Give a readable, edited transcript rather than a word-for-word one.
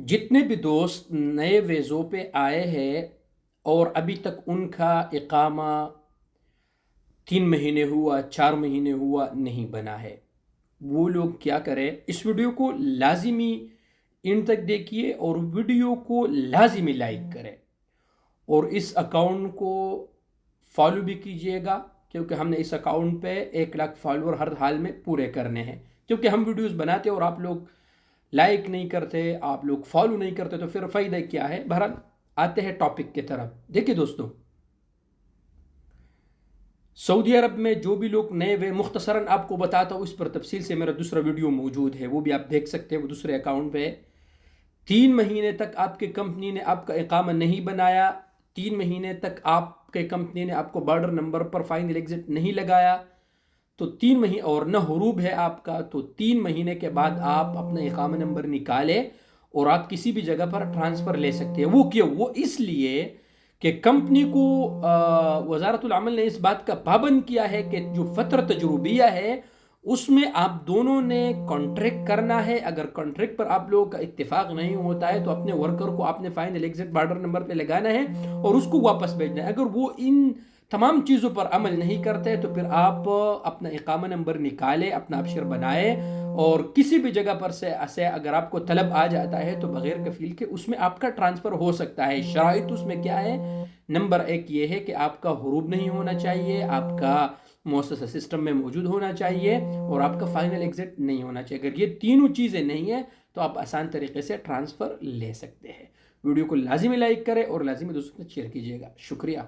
جتنے بھی دوست نئے ویزوں پہ آئے ہیں اور ابھی تک ان کا اقامہ 3 مہینے ہوا 4 مہینے ہوا نہیں بنا ہے، وہ لوگ کیا کریں؟ اس ویڈیو کو لازمی اینڈ تک دیکھیے اور ویڈیو کو لازمی لائک کریں اور اس اکاؤنٹ کو فالو بھی کیجئے گا، کیونکہ ہم نے اس اکاؤنٹ پہ 1 لاکھ فالوور ہر حال میں پورے کرنے ہیں، کیونکہ ہم ویڈیوز بناتے اور آپ لوگ لائک نہیں کرتے، آپ لوگ فالو نہیں کرتے، تو پھر فائدہ کیا ہے؟ بہرحال آتے ہیں ٹاپک کی طرف۔ دیکھیے دوستوں، سعودی عرب میں جو بھی لوگ نئے ہوئے، مختصراً آپ کو بتاتا ہوں، اس پر تفصیل سے میرا دوسرا ویڈیو موجود ہے، وہ بھی آپ دیکھ سکتے ہیں، وہ دوسرے اکاؤنٹ پہ ہے۔ 3 مہینے تک آپ کی کمپنی نے آپ کا اقامہ نہیں بنایا، 3 مہینے تک آپ کے کمپنی نے آپ کو بارڈر نمبر پر فائنل ایگزٹ نہیں لگایا، تو 3 مہینے اور نہ حروب ہے آپ کا، تو 3 مہینے کے بعد آپ اپنا اقامہ نمبر نکالے اور آپ کسی بھی جگہ پر ٹرانسفر لے سکتے ہیں۔ وہ کیوں؟ وہ اس لیے کہ کمپنی کو وزارت العمل نے اس بات کا پابند کیا ہے کہ جو فترہ تجربیہ ہے اس میں آپ دونوں نے کانٹریکٹ کرنا ہے، اگر کانٹریکٹ پر آپ لوگوں کا اتفاق نہیں ہوتا ہے تو اپنے ورکر کو آپ نے فائنل ایگزٹ بارڈر نمبر پہ لگانا ہے اور اس کو واپس بھیجنا ہے۔ اگر وہ ان تمام چیزوں پر عمل نہیں کرتے تو پھر آپ اپنا اقامہ نمبر نکالے، اپنا آبشر بنائے اور کسی بھی جگہ پر سے اگر آپ کو طلب آ جاتا ہے تو بغیر کفیل کے اس میں آپ کا ٹرانسفر ہو سکتا ہے۔ شرائط اس میں کیا ہے؟ نمبر 1 یہ ہے کہ آپ کا حروب نہیں ہونا چاہیے، آپ کا مؤسسہ سسٹم میں موجود ہونا چاہیے اور آپ کا فائنل ایگزٹ نہیں ہونا چاہیے۔ اگر یہ تینوں چیزیں نہیں ہیں تو آپ آسان طریقے سے ٹرانسفر لے سکتے ہیں۔ ویڈیو کو لازمی لائک کریں اور لازمی دوستوں سے شیئر کیجیے گا۔ شکریہ۔